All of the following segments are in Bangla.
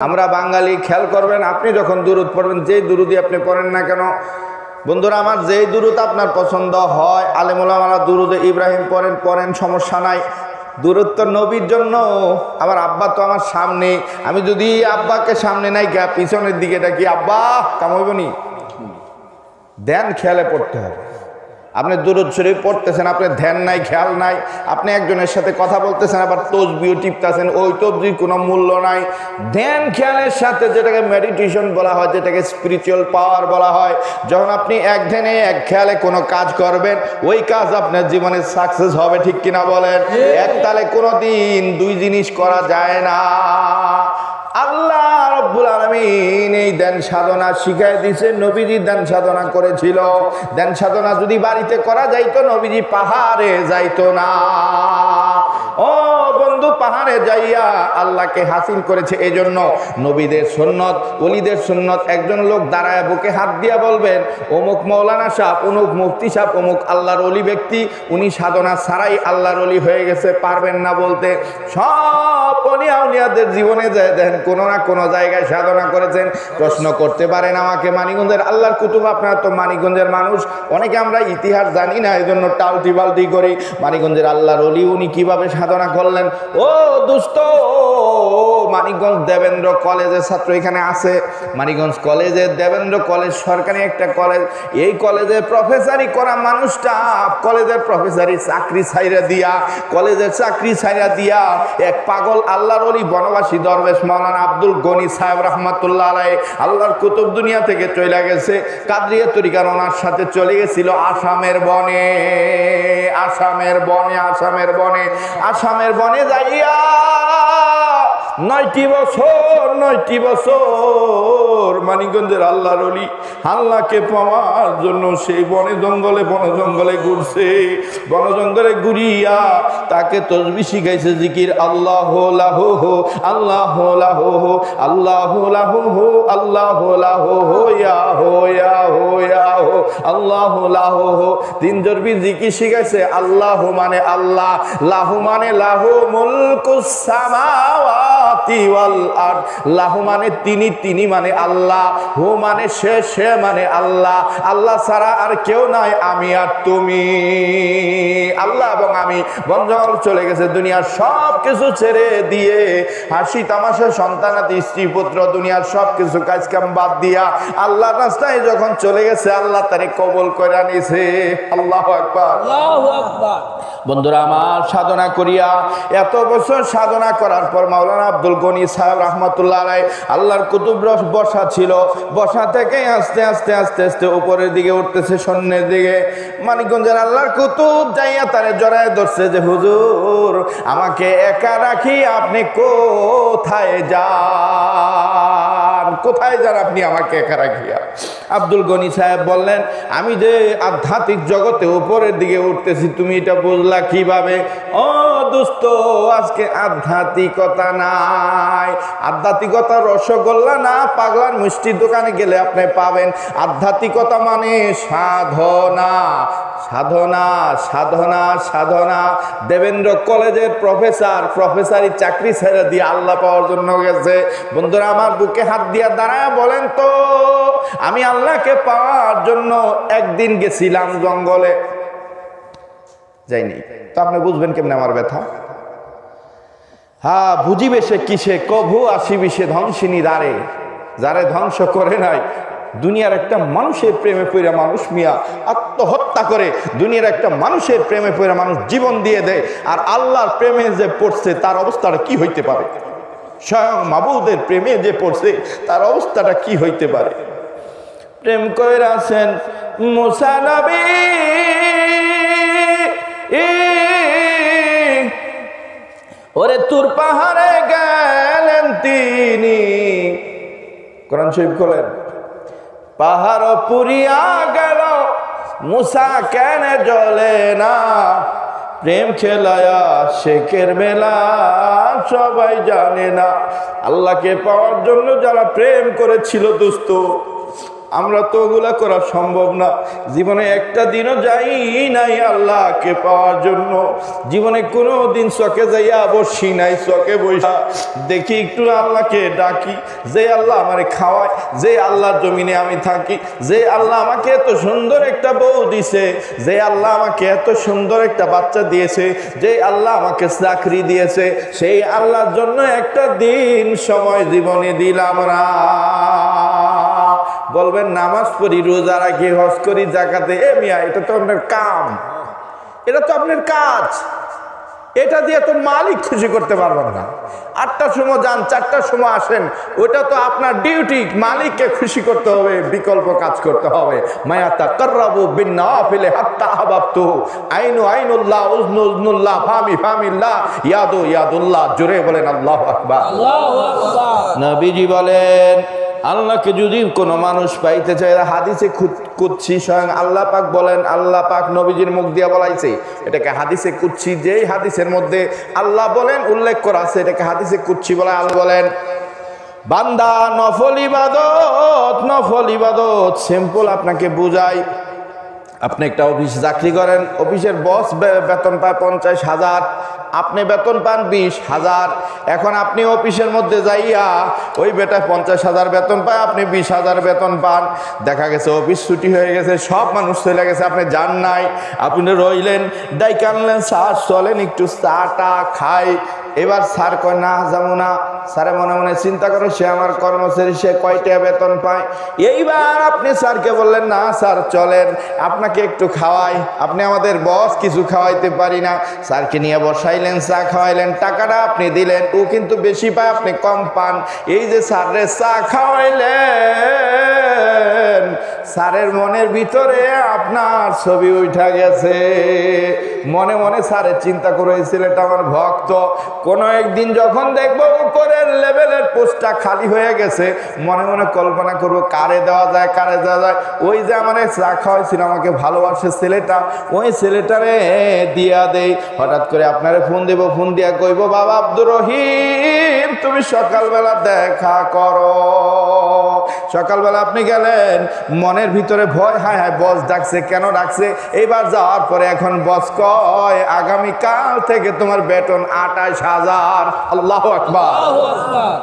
আমরা বাঙালি খেয়াল করবেন, আপনি যখন দুরুদ পড়বেন, যেই দুরুদই আপনি পড়েন না কেন বন্ধুরা আমার, যেই দুরুদ আপনার পছন্দ হয়, আলেম ওলামারা দুরুদে ইব্রাহিম পড়েন সমস্যা নাই। দুরুদ তো নবীর জন্য। আমার আব্বা তো আমার সামনে, আমি যদি আব্বাকে সামনে নাই গা পিছনের দিকে ডাকি, আব্বা কামাইবনি, ধ্যান খেয়ালে পড়তে হবে। আপনি দুরুদ শরীফ পড়তেছেন, আপনার ধ্যান নাই, খেয়াল নাই, আপনি একজনের সাথে কথা বলতেছেন, আবার তসবিও টিপতেছেন, ওই তসবির কোনো মূল্য নাই। ধ্যান খেয়ালের সাথে, যেটাকে মেডিটেশন বলা হয়, যেটাকে স্পিরিচুয়াল পাওয়ার বলা হয়, যখন আপনি এক ধ্যানে এক খেয়ালে কোনো কাজ করবেন, ওই কাজ আপনার জীবনে সাকসেস হবে, ঠিক কিনা বলেন? এক তালে কোনো দিন দুই জিনিস করা যায় না। আল্লাহ রাব্বুল আলামিন এই ধ্যান সাধনা শিখাই দিয়েছে। নবীজি ধ্যান সাধনা করেছিল। ধ্যান সাধনা যদি বাড়িতে করা যাইতো, নবীজি পাহাড়ে যাইতো না। ও বন্ধু, পাহাড়ে যাইয়া আল্লাহকে হাসিল করেছে। এই জন্য নবীদের সুন্নত, ওলিদের সুন্নত, একজন লোক দাঁড়ায় বুকে হাত দিয়া বলবেন, অমুক মৌলানা সাহেব, অমুক মুফতি সাহেব, অমুক আল্লাহর ওলি ব্যক্তি, উনি সাধনা ছাড়াই আল্লাহর ওলি হয়ে গেছে, পারবেন না বলতে। সব অলিয়াদের জীবনে যায় দেখেন কোনো না কোনো জায়গায় সাধনা করেছেন। প্রশ্ন করতে পারেন আমাকে, মানিকগঞ্জের আল্লাহর কুতুব, আপনারা তো মানিকগঞ্জের মানুষ, অনেকে আমরা ইতিহাস জানি না, এই জন্য টালটি বালটি করি। মানিকগঞ্জের আল্লাহর ওলি উনি কিভাবে সাধনা করলেন? ও দোস্ত, মানিকগঞ্জ দেবেন্দ্র কলেজের ছাত্র এখানে আছে। মানিকগঞ্জ কলেজে, দেবেন্দ্র কলেজ সরকারি একটা কলেজ, এই কলেজে প্রফেসরি করা মানুষটা কলেজের প্রফেসরি চাকরি ছাইরা দিয়া, কলেজের চাকরি ছাইরা দিয়া এক পাগল আল্লাহর ওলি বনবাসী দরবেশ মাওলানা আব্দুল গনি সাহেব রহমাতুল্লাহ আলাইহি, আল্লাহর কুতুব দুনিয়া থেকে চলে গেছে। কাদরিয়া তরিকার ওনার সাথে চলে গেছিল আসামের বনে, আসামের বনে, আসামের বনে, আসামের বনে যাইয়া 9টি বছর মানিকগঞ্জের আল্লাহর ওলি আল্লাহকে পাওয়ার জন্য সেই বনে জঙ্গলে ঘুরছে। বন জঙ্গলে ঘুরিয়া তাকে তসবিহ শিখাইছে, জিকির, আল্লাহ লাহু আল্লাহ লাহু আল্লাহ লাহু আল্লাহ লাহু ইয়া হো ইয়া হো ইয়া হো আল্লাহ লাহু। 3 জরবি জিকির শিখাইছে। আল্লাহ মানে আল্লাহ, লাহু মানে লাহু মুলকুস সামাওয়াতি ওয়াল আরদ, লাহু মানে তিনি মানে আল্লাহ, হু মানে সে মানে আল্লাহ, আল্লাহ ছাড়া আর কেউ নাই, আমি আর তুমি। আল্লাহ এবং আমি বনজঙ্গল চলে গেছে, দুনিয়ার সব কিছু ছেড়ে দিয়ে, হাসি তামাশা, সন্তানাদি, স্ত্রী পুত্র, দুনিয়ার সব কিছু কাজ কাম বাদ দিয়া আল্লাহর রাস্তায় যখন চলে গেছে, আল্লাহ তারে কবুল করে নিছে। আল্লাহু আকবার, আল্লাহু আকবার। বন্ধুরা আমার, সাধনা করিয়া এত বছর সাধনা করার পর মাওলানা আব্দুল গনি সাহেব রহমাতুল্লাহ আলাইহি, আল্লাহর কুতুব বসা ছিল, বসা থেকে আস্তে আস্তে আস্তে আস্তে উপরের দিকে উঠতেছে, সামনের দিকে। মানিকগঞ্জের আল্লাহর কুতুব যাইয়া তারে জড়ায় ধরছে যে, হুজুর আমাকে একা রাখি আপনি কোথায় যান, কোথায় যান আপনি আমাকে একা রাখিয়া? আব্দুল গনি সাহেব বললেন, আমি যে আধ্যাত্মিক জগতে উপরের দিকে উঠতেছি, তুমি এটা বুঝলা কিভাবে? ও দোস্ত, আজকে আধ্যাত্মিকতা নাই। আধ্যাত্মিকতা রসগোল্লা না, পাগলার মিষ্টির দোকানে গেলে আপনি পাবেন। আধ্যাত্মিকতা মানে সাধনা, সাধনা, সাধনা, সাধনা। দেবেন্দ্র কলেজের প্রফেসরি চাকরি ছেড়ে দিয়ে আল্লাহ পাওয়ার জন্য গেছে। বন্ধুরা আমার, বুকে হাত দিয়া দাঁড়ায় বলেন তো, আমি আল্লাহকে পাওয়ার জন্য একদিন গেছিলাম জঙ্গলে, যাইনি তো আপনি বুঝবেন কেমনে আমার ব্যথা। হ্যাঁ, বুঝিবে সে কিসে, কভু আসিবি সে ধ্বংসিনী দ্বারে, যারে ধ্বংস করে নাই। দুনিয়ার একটা মানুষের প্রেমে পড়ে মানুষ মিয়া আত্মহত্যা করে, দুনিয়ার একটা মানুষের প্রেমে পড়ে মানুষ জীবন দিয়ে দেয়, আর আল্লাহর প্রেমে যে পড়ছে তার অবস্থাটা কি হইতে পারে? স্বয়ং মাবুদের প্রেমে যে পড়ছে তার অবস্থাটা কি হইতে পারে? প্রেম কইরা আছেন মুসা নবী, ওরে তুর পাহাড়ে গেলেন তিনি। কোরআন শরীফ খোলেন, পাহাড় পুরিয়া গেল, মুসা কেন জ্বলে না? প্রেম খেলায়া শেখের মেলা সবাই জানে না। আল্লাহকে পাওয়ার জন্য যারা প্রেম করেছিল দোস্ত, আমরা তো ওগুলা করা সম্ভব না। জীবনে একটা দিনও যাই নাই আল্লাহকে পাওয়ার জন্য। জীবনে কোনো দিন চকে যাইয়া বসি নাই, চকে বইসা দেখি একটু আল্লাহকে ডাকি, যে আল্লাহ আমারে খাওয়ায়, যে আল্লাহর জমিনে আমি থাকি, যে আল্লাহ আমাকে এত সুন্দর একটা বউ দিছে, যে আল্লাহ আমাকে এত সুন্দর একটা বাচ্চা দিয়েছে, যে আল্লাহ আমাকে চাকরি দিয়েছে, সেই আল্লাহর জন্য একটা দিন সময় জীবনে দিলাম না। বলবেন নামাজ পড়ি, রোজা রাখি, হজ করি, যাকাতে, এ মিয়া এটা তো আপনার কাম, এটা তো আপনার কাজ, এটা দিয়ে তো মালিক খুশি করতে পারবেন না। 8টার সময় যান, 4টার সময় আসেন, ওটা তো আপনার ডিউটি, মালিককে খুশি করতে হবে, বিকল্প কাজ করতে হবে। মায়া তাকাররাবু বিন্নাফিলি হাত্তা আহবাবতু, আইনু আইনুল্লাহ, উজনু উজনুল্লাহ, ফামি ফামিল্লাহ, ইয়াদু ইয়াদুল্লাহ। জোরে বলেন আল্লাহু আকবার। আল্লাহু আকবার। নবীজি বলেন আল্লাহকে যদি কোনো মানুষ পাইতে চায়, হাদিসে কুদসি স্বয়ং আল্লাহ পাক বলেন, আল্লাহ পাক নবীজির মুখ দিয়া বলাইছে, এটাকে হাদিসে কুদসি, যেই হাদিসের মধ্যে আল্লাহ বলেন উল্লেখ করা আছে, এটাকে হাদিসে কুদসি বলে। আল্লাহ বলেন বান্দা নফল ইবাদত সিম্পল আপনাকে বুঝাই। আপনি একটা অফিস চাকরি করেন, অফিসের বস বেতন পায় 50,000, আপনি বেতন পান 20,000। এখন আপনি অফিসের মধ্যে যাইয়া ওই বেটা 50,000 বেতন পায়, আপনি 20,000 বেতন পান। দেখা গেছে অফিস ছুটি হয়ে গেছে, সব মানুষ চলে গেছে, আপনি যান নাই, আপনি রইলেন, ডাইকে আনলেন, স্যার চলেন একটু চাটা খাই। এবার স্যার কয় না যাবো না। স্যারে মনে মনে চিন্তা করে সে আমার কর্মচারী, সে কয়টা বেতন পায়। এইবার আপনি স্যারকে বললেন না স্যার চলেন, আপনাকে একটু খাওয়াই, আপনি আমাদের বস, কিছু খাওয়াইতে পারি না। স্যারকে নিয়ে বসাইলেন, চা খাওয়াইলেন, টাকাটা আপনি দিলেন, ও কিন্তু বেশি পায়, আপনি কম পান। এই যে স্যারের চা খাওয়াইলেন, স্যারের মনের ভিতরে আপনার ছবি উঠা গেছে। মনে মনে স্যারের চিন্তা করে, ছেলেটা আমার ভক্ত, কোনো একদিন যখন দেখবো উপরের লেভেলের পোস্টটা খালি হয়ে গেছে, মনে মনে কল্পনা করবো কারে দেওয়া যায়, কারে দেওয়া যায়। ওই যে আমার চা খাওয়াইছিল, আমাকে ভালোবাসে ছেলেটা, ওই ছেলেটারে দিয়া দেই। হঠাৎ করে আপনারে ফোন দেব, ফোন দিয়া কইব বাবা আব্দুর রহিম তুমি সকালবেলা দেখা করো। সকালবেলা আপনি গেলেন, মনের ভিতরে ভয়, হায় হায় বস ডাকছে, কেন ডাকছে? এইবার যাওয়ার পরে এখন বস কয় আগামীকাল থেকে তোমার বেতন 28,000। আল্লাহু আকবার।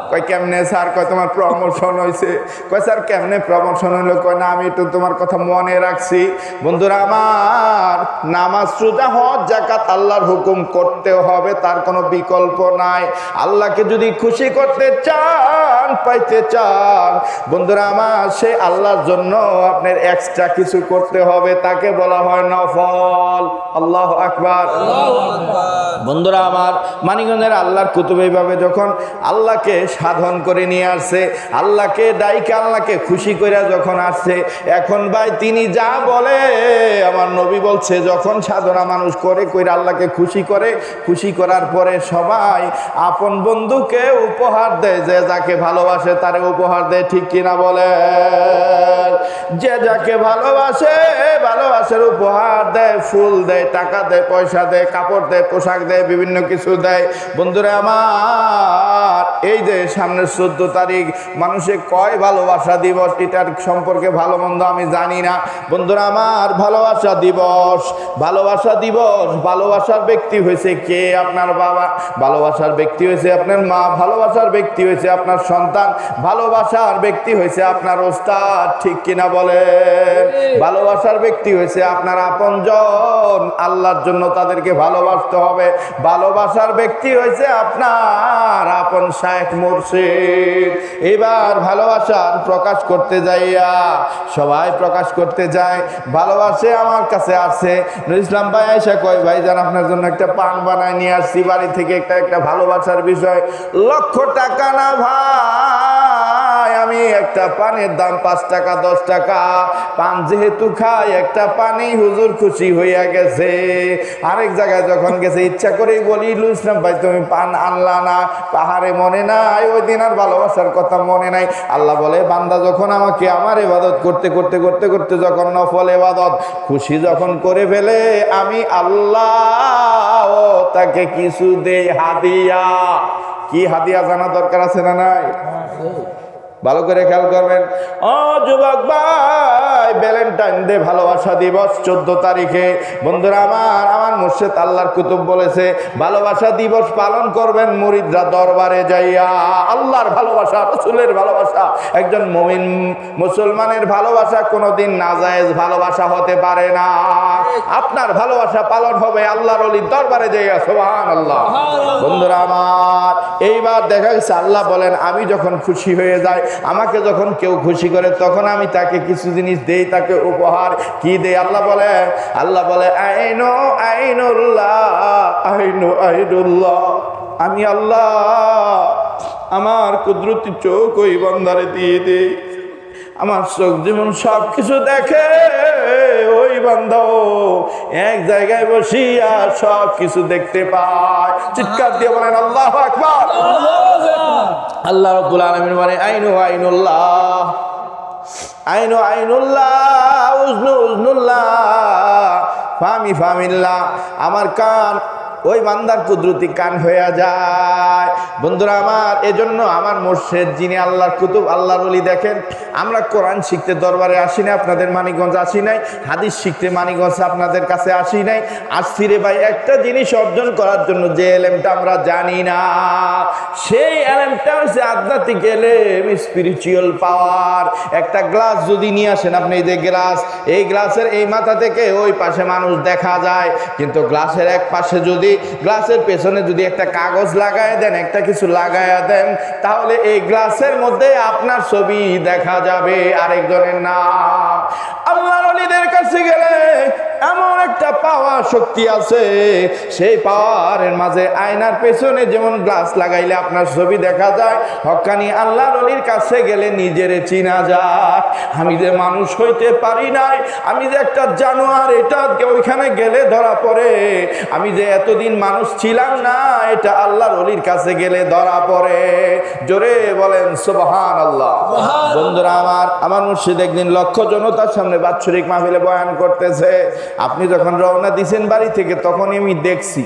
কয় কেমনে স্যার? কয় তোমার প্রমোশন হয়েছে। কয় স্যার কেমনে প্রমোশন হইলো? কয় না আমি তো তোমার কথা মনে রাখছি। বন্ধুরা আমার, নামাজ, রোজা, হজ, যাকাত আল্লাহর হুকুম করতে হবে, তার কোনো বিকল্প নাই। আল্লাহকে যদি খুশি করতে চান, পাইতে চান, বন্ধুরা আমার, সে আল্লাহর জন্য আপনার এক্সট্রা কিছু করতে হবে, তাকে বলা হয় নফল। আল্লাহু আকবার। বন্ধুরা আমার, মানিকগঞ্জের আল্লাহর কুতুব এইভাবে যখন আল্লাহকে সাধন করে নিয়ে আসছে, আল্লাহকে ডাইকে আল্লাহকে খুশি করে যখন আসছে, এখন ভাই তিনি যা বলে, আমার নবী বলছে, যখন সাধনা মানুষ করে কইরা আল্লাহকে খুশি করে, খুশি করার পরে সবাই আপন বন্ধুকে উপহার দেয়, যে যাকে ভালোবাসে তারে উপহার দেয়, ঠিক কিনা বলে? যে যাকে ভালোবাসে, ভালোবাসার উপহার দেয়, ফুল দেয়, টাকা দেয়, পয়সা দেয়, কাপড় দেয়, পোশাক দেয়, বিভিন্ন কিছু দেয়। বন্ধুরা আমার, এই যে সামনের 14 তারিখ মানুষে কয় ভালোবাসা দিবস, এটার সম্পর্কে ভালো মন্দ আমি জানি না। বন্ধুরা আমার, ভালোবাসা দিবস, ভালোবাসা দিবস, ভালোবাসার ব্যক্তি হয়েছে কে? আপনার বাবা। ভালোবাসার ব্যক্তি হয়েছে আপনার মা। ভালোবাসার ব্যক্তি হয়েছে আপনার সন্তান। ভালোবাসার ব্যক্তি হয়েছে আপনার ওস্তাদ, ঠিক কিনা বলেন? ভালোবাসার ব্যক্তি হয়েছে আপনার আপনজন, আল্লাহর জন্য তাদেরকে ভালোবাসতে হবে। ভালোবাসার ব্যক্তি হয়েছে আপনার আপন শায়েখ মুর্শিদ। এবার ভালোবাসার প্রকাশ করতে যাইয়া সবাই প্রকাশ করতে যায়, ভালোবাসে। আমার কাছে আসছে নুর ইসলাম ভাই, আয়সা কয় ভাইজান আপনার জন্য একটা পান বানায় নিয়ে আসছি বাড়ি থেকে, একটা ভালোবাসার বিষয়। লক্ষ টাকা না ভাই, আমি একটা পানের দাম 5 টাকা 10 টাকা, পান যেহেতু খাই, একটা পানি হুজুর খুশি হইয়া গেছে। আরেক জায়গায় যখন গেছে, ইচ্ছা করেই বলি নুর ইসলাম ভাই তুমি পান আনলা না, পাহাড়ে মনে নাই, ওই দিন আর ভালোবাসার কথা মনে নাই। আল্লাহ বলে বান্দা যখন আমাকে আমার ইবাদত করতে করতে করতে করতে যখন নফল ইবাদত খুশি যখন করে ফেলে, আমি আল্লাহ তাকে কিছু দেই হাদিয়া। কি হাদিয়া জানা দরকার আছে না নাই? ভালো করে খেয়াল করবেন। ও যুবক ভাই, ভ্যালেন্টাইন ডে ভালোবাসা দিবস 14 তারিখে। বন্ধুরা আমার মুর্শিদ আল্লাহর কুতুব বলেছে ভালোবাসা দিবস পালন করবেন মুরিদরা দরবারে যাইয়া। আল্লাহর ভালোবাসা, রাসূলের ভালোবাসা, একজন মুমিন মুসলমানের ভালোবাসা কোনোদিন নাজায়েজ ভালোবাসা হতে পারে না। আপনার ভালোবাসা পালন হবে আল্লাহর ওলির দরবারে যাইয়া। সুবহানাল্লাহ। বন্ধুরা আমার, এইবার দেখা গেছে আল্লাহ বলেন আমি যখন খুশি হয়ে যাই, আমাকে যখন কেউ খুশি করে তখন আমি তাকে কিছু জিনিস দেই, তাকে উপহার। কি দেই? আল্লাহ বলে আইনু আইনুল্লাহ, আইনু আইনুল্লাহ, আমি আল্লাহ আমার কুদরতি চোখ ওই বান্দারে দিয়ে দেই। আমার চোখ যেমন সব কিছু দেখে, ওই বান্দাও এক জায়গায় বসিয়া সব কিছু দেখতে পায়। চিৎকার দিয়ে বলেন আল্লাহু আকবার। আল্লাহ রাব্বুল আলামিন বলে আইনু আইনুল্লাহ, আইনু আইনুল্লাহ, উজনু উজনুল্লাহ, ফামি ফামিল্লাহ। আমার কান ওই বান্দার কুদরতি কান হয়ে যায়। বন্ধুরা আমার, এজন্য আমার মুর্শিদ যিনি আল্লাহর কুতুব, আল্লাহর ওলি, দেখেন আমরা কোরআন শিখতে দরবারে আসি নাই, আপনাদের মানিকগঞ্জ আসি নাই, হাদিস শিখতে মানিকগঞ্জ আপনাদের কাছে আসি নাই। আসছি রে ভাই একটা জিনিস অর্জন করার জন্য, যে এলেমটা আমরা জানি না, সেই এলেমটা হচ্ছে আধ্যাত্মিক এলেম, স্পিরিচুয়াল পাওয়ার। একটা গ্লাস যদি নিয়ে আসেন আপনি, এই যে গ্লাস, এই গ্লাসের এই মাথা থেকে ওই পাশে মানুষ দেখা যায়, কিন্তু গ্লাসের এক পাশে যদি, গ্লাসের পেছনে যদি একটা কাগজ লাগায় দেন, একটা কিছু লাগায়া দেন, তাহলে এই গ্লাসের মধ্যে আপনার ছবি দেখা যাবে, আরেকজনের নাম। আল্লাহর ওলিদের কাছে গেলে এমন একটা পাওয়ার শক্তি আছে, সেই পাওয়ারের মাঝে আয়নার পেছনে যেমন গ্লাস লাগাইলে আপনার ছবি দেখা যায়, হক্কানি আল্লাহর ওলির কাছে গেলে নিজেরে চিনা যায়। আমি যে মানুষ হইতে পারি নাই, আমি যে একটা জানোয়ার, এটা ওইখানে গেলে ধরা পড়ে। আমি যে এতদিন মানুষ ছিলাম না, এটা আল্লাহর ওলির কাছে গেলে ধরা পড়ে। জোরে বলেন সুবহানাল্লাহ। বন্ধুরা আমার মুর্শিদ একদিন লক্ষ জনতার সামনে বাৎসরিক মাহফিলে বয়ান করতেছে। আপনি যখন রওনা দিয়েছেন বাড়ি থেকে, তখনই আমি দেখছি।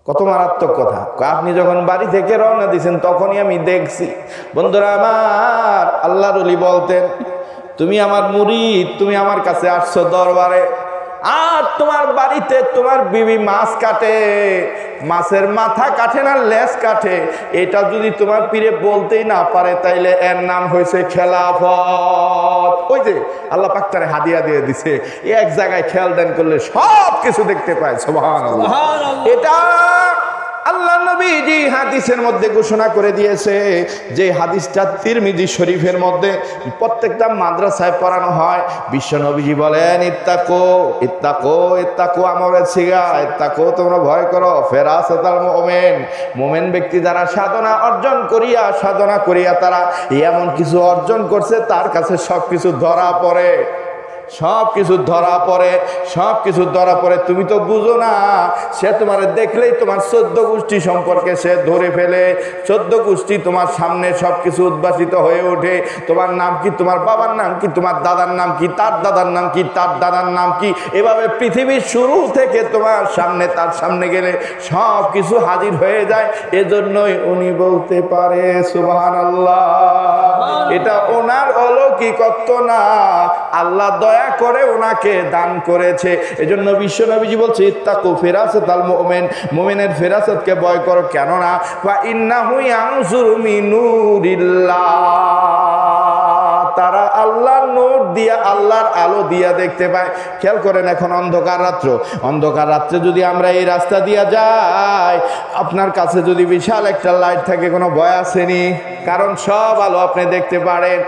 কত মারাত্মক কথা! আপনি যখন বাড়ি থেকে রওনা দিয়েছেন তখনই আমি দেখছি। বন্ধুরা আমার, আল্লাহর ওলি বলতেন তুমি আমার মুরিদ, তুমি আমার কাছে আসছো দরবারে, আর তোমার বাড়িতে তোমার বিবি মাছ কাটে, মাছের মাথা কাটে না লেজ কাটে, এটা যদি তোমার পীরে বলতেই না পারে, তাইলে এর নাম হয়েছে খেলাফত। ওই যে আল্লাহ পাক তারে হাদিয়া দিয়ে দিছে, এক জায়গায় খেয়াল দেন করলে সব কিছু দেখতে পায়। সুবহানাল্লাহ। এটা আল্লাহ নবীজি হাদিসের মধ্যে ঘোষণা করে দিয়েছে, যে হাদিসটা তিরমিজি শরীফের মধ্যে প্রত্যেকটা মাদ্রাসায় পড়ানো হয়। বিশ্ব নবীজি বলেন ইত্তাকু ইত্তাকু ইত্তাকু আমরের সিগা, ইত্তাকু তোমরা ভয় করো ফেরাসাতাল মুমিন। মুমিন ব্যক্তি যারা সাধনা করিয়া তারা এমন কিছু অর্জন করছে, তার কাছে সবকিছু ধরা পড়ে, সবকিছু ধরা পড়ে। তুমি তো বুঝো না, সে তোমার দেখলেই তোমার 14 গোষ্ঠী সম্পর্কে সে ধরে ফেলে। 14 গোষ্ঠী তোমার সামনে সবকিছু উদ্ভাসিত হয়ে ওঠে। তোমার নাম কি, তোমার বাবার নাম কি, তোমার দাদার নাম কি, তার দাদার নাম কি, তার দাদার নাম কি, এভাবে পৃথিবীর শুরু থেকে তোমার সামনে, তার সামনে গেলে সব কিছু হাজির হয়ে যায়। এজন্যই উনি বলতে পারে সুবহানাল্লাহ। এটা ওনার অলৌকিকত্ব না, আল্লাহ দয়া করে ওনাকে দান করেছে। এজন্য বিশ্ব নবীজি বলছে ইত্তাকু ফিরাসাতাল মুমিন, মুমিনের ফিরাসতকে ভয় করো। কেননা ওয়া ইন্নাহু ইয়ানজুরু মিন নূরিল্লাহ, তারা আল্লাহর নূর দিয়া, আল্লাহর আলো দিয়া দেখতে পায়। খেয়াল করেন, এখন অন্ধকার রাত্রে যদি আমরা এই রাস্তা দিয়া যাই, আপনার কাছে যদি বিশাল একটা লাইট থাকে, কোনো ভয় আসেনি, কারণ সব আলো আপনি দেখতে পারেন।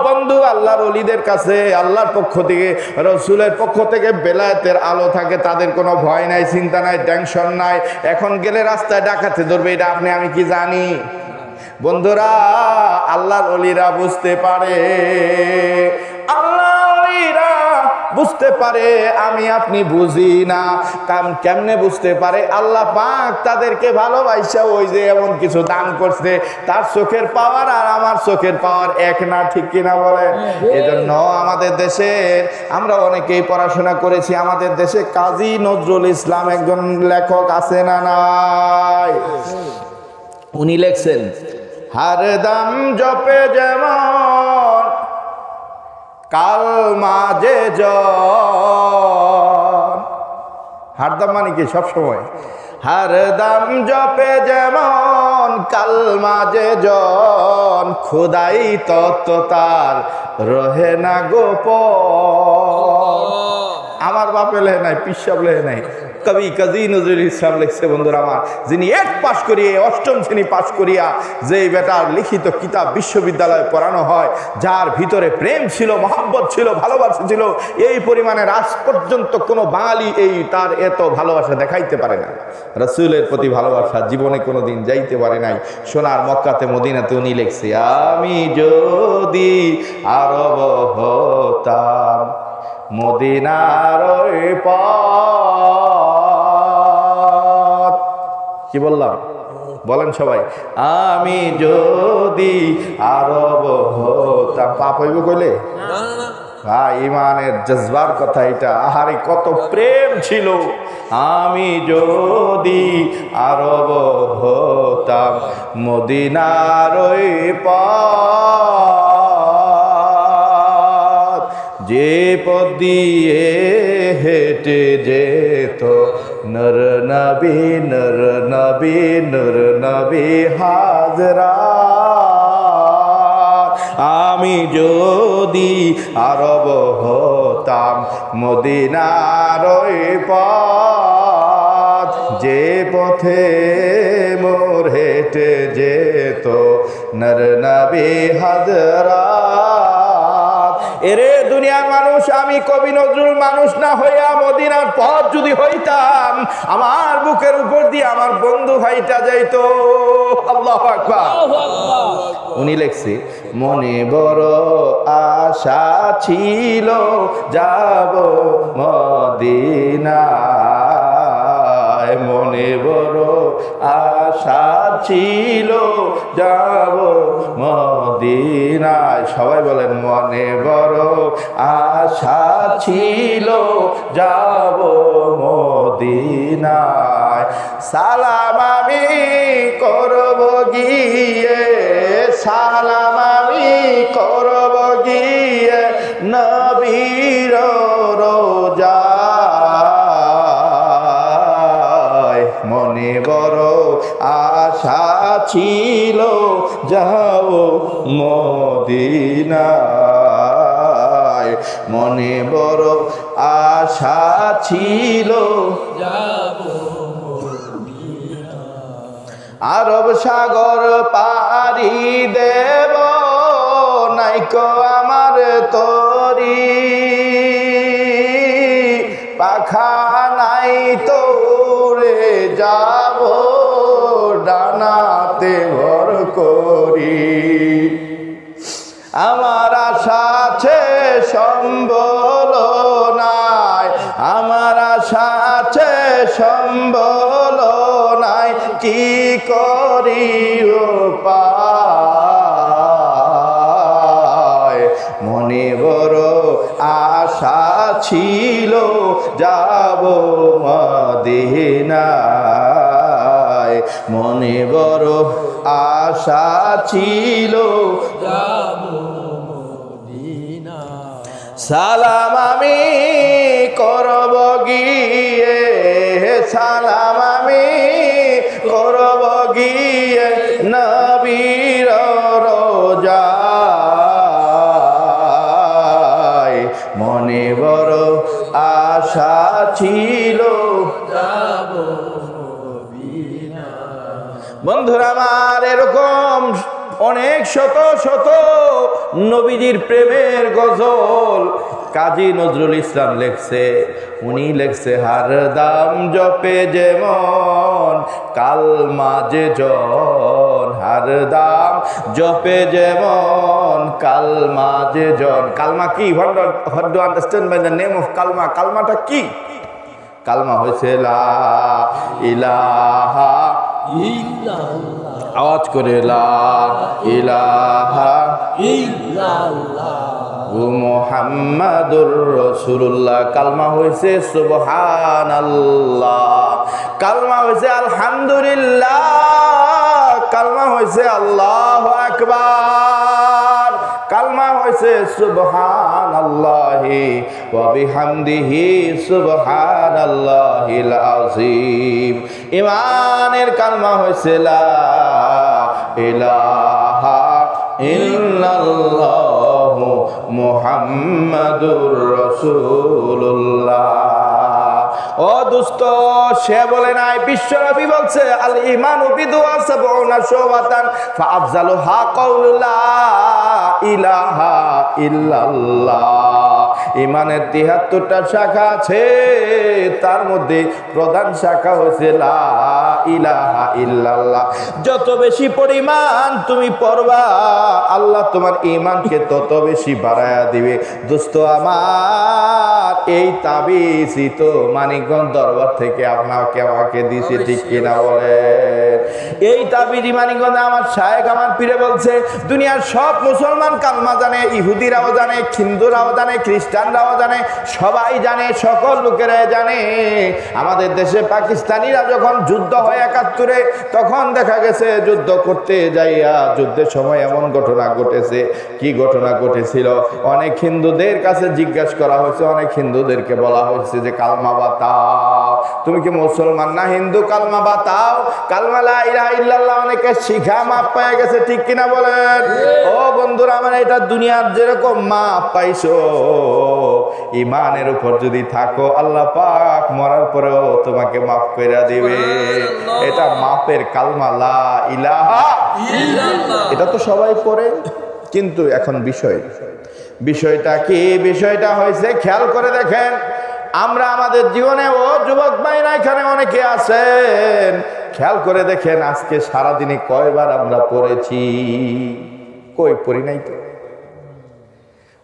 বন্ধু, আল্লাহর ওলিদের কাছে আল্লাহর পক্ষ থেকে, রসুলের পক্ষ থেকে বেলায়েতের আলো থাকে, তাদের কোনো ভয় নাই, চিন্তা নাই, টেনশন নাই। এখন গেলে রাস্তায় ডাকাতে ধরবে, এটা আপনি আমি কি জানি? বন্ধুরা, আল্লাহর ওলিরা বুঝতে পারে, আল্লাহর ওলিরা বুঝতে পারে, আমি আপনি বুঝি না। কেমনে বুঝতে পারে? আল্লাহ পাক তাদেরকে ভালোবাসা ওই যে এমন কিছু দান করছে, তার চোখের পাওয়ার আর আমার চোখের পাওয়ার এক না, ঠিক কিনা বলেন? এজন্য আমাদের দেশের, আমরা অনেকেই পড়াশোনা করেছি, আমাদের দেশে কাজী নজরুল ইসলাম একজন লেখক আছে না নাই? উনি লেখছেন হরদম জপে যেমন কাল মাঝে জন। হরদম মানে কি সব সময়, হরদম জপে যেমন কাল মাঝে জন, খোদাই তত্ত্ব তার রহে না গোপন। আমার বাপে লেহে নাই, পিসাব লেহে নাই, কবি কাজী নজরুল ইসলাম লিখছে বন্ধুরা আমার, যিনি 8 পাশ করিয়ে 8ম শ্রেণী পাশ করিয়া যেই বেটার লিখিত কিতাব বিশ্ববিদ্যালয়ে পড়ানো হয়, যার ভিতরে প্রেম ছিল, মহব্বত ছিল, ভালোবাসা ছিল, এই পরিমাণের আজ পর্যন্ত কোনো বাঙালি এই তার এত ভালোবাসা দেখাইতে পারে না। রাসূলের প্রতি ভালোবাসা জীবনে কোনো দিন যাইতে পারে নাই। সোনার মক্কাতে মদিনাতে উনি লিখছে, আমি যদি আরব হতাম মদিনার ওই পথ। কি বললাম বলেন সবাই, আমি যদি আরব হতাম। পাপ হইব কইলে ইমানের জজবার কথা এটা। আহারে কত প্রেম ছিল। আমি যদি আরব হতাম মদিনার ওই পথ, যে পথ দিয়ে হেঁটে যেত নর নবী নর নবী নর নবী হাজরা। আমি যদি আরব হতাম মদিনার ওই পথ, যে পথে মোর হেঁটে যেত নর নবী হাজরা। এরে দুনিয়ার মানুষ, আমি কবি নজরুল মানুষ না হইয়া মদিনার পথ যদি হইতাম, আমার বুকের উপর দিয়ে আমার বন্ধু ভাইটা যাইতো। আল্লাহু আকবার। উনি লেখছে, মনে বড় আশা ছিল যাব মদিনায়, মনে বড় আশা ছিল যাব মদিনায়। সবাই বলেন, মনে বড় আশা ছিল যাব মদিনায়। সালাম আমি করব গিয়ে, সালাম আমি করব গিয়ে নবীর রোজায়, মনে বড় আশা ছিল যাব মদিনায়, মনে বড় আশা ছিল যাব আরব সাগর পাড়ি দেব, নাইকো আমার তরি, পাখা নাই তো উড়ে যাব ডানাতে ভর করি। আমার আশা আছে সম্বল নাই, আমার আশা আছে সম্বল নাই, কি করি উপায়। মনে বড় আশা ছিল যাব মদিনায়, মনে বড় আশা ছিল যাব মদিনায়। সালাম আমি করব গিয়ে, সালাম আমি করব গিয়ে নবীর রোজায়, মনে বড় আশা ছিল যাব মদিনায়। বন্ধুরা আমার, এরকম অনেক শত শত নবীজির প্রেমের গজল কাজী নজরুল ইসলাম লেখছে। উনি লেখছে, হরদম জপে যেমন কাল মাঝে জন, হরদম জপে যেমন কাল মাঝে জন। কালমা কি? What do you understand by the name of কালমা? কালমাটা কি? কালমা হয়েছে লা ইলাহা ইল্লাল্লাহ। আওয়াজ করে লা ইলাহা ইল্লাল্লাহ মুহাম্মাদুর রাসূলুল্লাহ। কালমা হয়েছে সুবহানাল্লাহ, কালমা হয়েছে আলহামদুলিল্লাহ, কালমা হয়েছে আল্লাহু আকবার, কালমা হয়েছে সুবহানাল্লাহি ওয়া বিহামদিহি সুবহানাল্লাহিল আযীম। ঈমানের কালমা হয়েছে লা ইলাহা ইল্লাল্লাহু মুহাম্মাদুর রাসূলুল্লাহ। ও দোস্ত, সে বলে নাই, বিশ্বনবী বলছে আল ঈমানু বিদুআ সাবউনা শুবাতান ফাআফজালুহা কাউলু লা ইলাহা ইল্লাল্লাহ। ঈমানের ৭৩টা শাখা আছে, তার মধ্যে প্রধান শাখা হচ্ছে লা ইলাহা ইল্লাল্লাহ। যত বেশি পরিমাণ তুমি পড়বা, আল্লাহ তোমার ঈমানকে তত বেশি বাড়ায়া দিবে। দোস্ত আমার, এই তাবিজই তো মানিকগঞ্জ দরবার থেকে আপনাকে আমাকে দিয়েছে, ঠিক কিনা বলেন? এই তাবিজ মানিকগঞ্জ আমার শায়েখ আমার পীরে বলছে, দুনিয়ার সব মুসলমান কালমা জানে, ইহুদিরাও জানে, হিন্দুরাও জানে, খ্রিস্টানরাও জানে, সবাই জানে, সকল লোকেরাই জানে। আমাদের দেশে পাকিস্তানিরা যখন যুদ্ধ হয় ৭১-এ, তখন দেখা গেছে যুদ্ধ করতে যাইয়া যুদ্ধের সময় এমন ঘটনা ঘটেছে। কি ঘটনা ঘটেছিল? অনেক হিন্দুদের কাছে জিজ্ঞাসা করা হয়েছে, অনেক হিন্দুদেরকে বলা হয়েছে যে কালমা বাতাও, তুমি কি মুসলমান না হিন্দু? কালমা বাতাও। কালমা লা ইলাহা ইল্লাল্লাহ অনেকে শিখা মাপ পেয়ে গেছে, ঠিক কিনা বলেন? ও বন্ধুরা আমার, এটা দুনিয়ার যেরকম মাপ পাইছো, ঈমানের উপর যদি থাকো, আল্লাহ পাক মরার পরেও তোমাকে মাফ করে দিবে। এটা মাপের কালমা লা ইলাহা ইল্লাল্লাহ। এটা তো সবাই পড়ে, কিন্তু এখন বিষয়টা কি? বিষয়টা হয়েছে, খেয়াল করে দেখেন, আমরা আমাদের জীবনে, ও যুবক ভাইরা এখানে অনেকে আছেন, খেয়াল করে দেখেন আজকে সারাদিনে কয়বার আমরা পড়েছি? কই পড়ি নাই তো,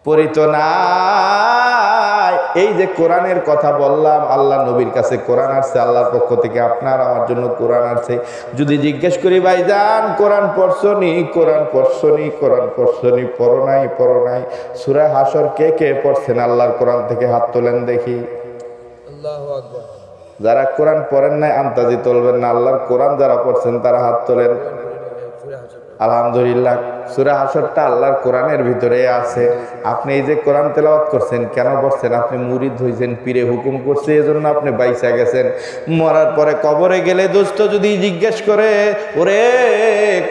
পড়ি তো নাই। এই যে কোরআনের কথা বললাম, আল্লাহ নবীর কাছে কোরআন আসছে, আল্লাহর পক্ষ থেকে আপনার আমার জন্য কোরআন আসছে। যদি জিজ্ঞেস করি ভাইজান কোরআন পড়ছনি, কোরআন পড়ছনি, কোরআন পড়ছনি, পড়ো নাই? সূরা হাসর কে কে পড়ছেন আল্লাহর কোরআন থেকে? হাত তোলেন দেখি। আল্লাহু আকবার। যারা কোরআন পড়েন নাই আন্তাজি তুলবেন না, আল্লাহর কোরআন যারা পড়ছেন তারা হাত তোলেন। আলহামদুলিল্লাহ, সূরা হাসরটা আল্লাহর কোরআনের ভিতরে আছে। আপনি এই যে কোরআন তেলাওয়াত করছেন, কেন পড়ছেন? আপনি মুরিদ হইছেন, পীরে হুকুম করছে, এজন্য আপনি বাইসা গেছেন। মরার পরে কবরে গেলে দোস্ত যদি জিজ্ঞেস করে, ওরে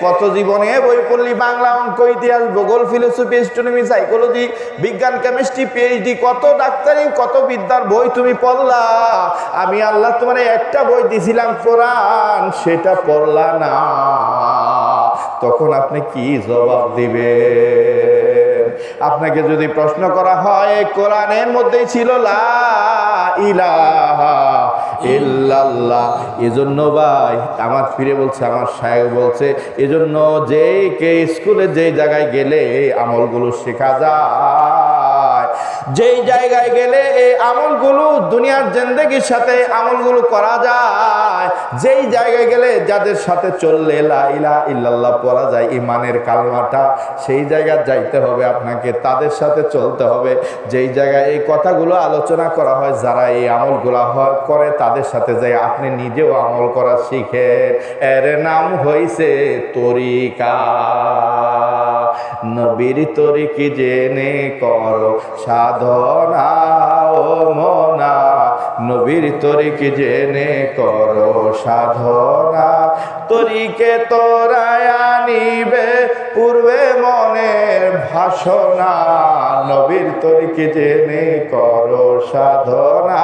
কত জীবনে বই পড়লি, বাংলা, অঙ্ক, ইতিহাস, ভূগোল, ফিলোসফি, অ্যাস্ট্রোনমি, সাইকোলজি, বিজ্ঞান, কেমিস্ট্রি, পিএইচডি, কত ডাক্তারি, কত বিদ্যার বই তুমি পড়লা, আমি আল্লাহ তোমার একটা বই দিছিলাম কোরআন, সেটা পড়লা না, তখন আপনি কি জবাব দিবেন? আপনাকে যদি প্রশ্ন করা হয়, কোরআনের মধ্যেই ছিল লা ইলাহা ইল্লাল্লাহ। এজন্য ভাই আমার ফিরে বলছে, আমার শায়েখ বলছে, এজন্য যে কে স্কুলে যে জায়গায় গেলে আমলগুলো শেখা যায়, যেই জায়গায় গেলে এই আমলগুলো দুনিয়ার জিন্দেগির সাথে আমলগুলো করা যায়, যেই জায়গায় গেলে যাদের সাথে চললে লা ইলাহা ইল্লাল্লাহ পড়া যায়, ঈমানের কালমাটা, সেই জায়গায় যাইতে হবে আপনাকে, তাদের সাথে চলতে হবে। যেই জায়গায় এই কথাগুলো আলোচনা করা হয়, যারা এই আমলগুলো করে, তাদের সাথে যাই আপনি নিজেও আমল করা শিখেন। এর নাম হইছে তরিকা। নবীর তরিকি জেনে করো সাধনা ও মনা, নবীর তরিকি জেনে করো সাধনা, তরিকে তোরায়া নিবে পূর্বে মনের ভাষণা, নবীর তরিকি জেনে করো সাধনা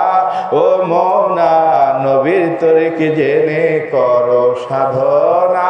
ও মনা, নবীর তরিকি জেনে করো সাধনা।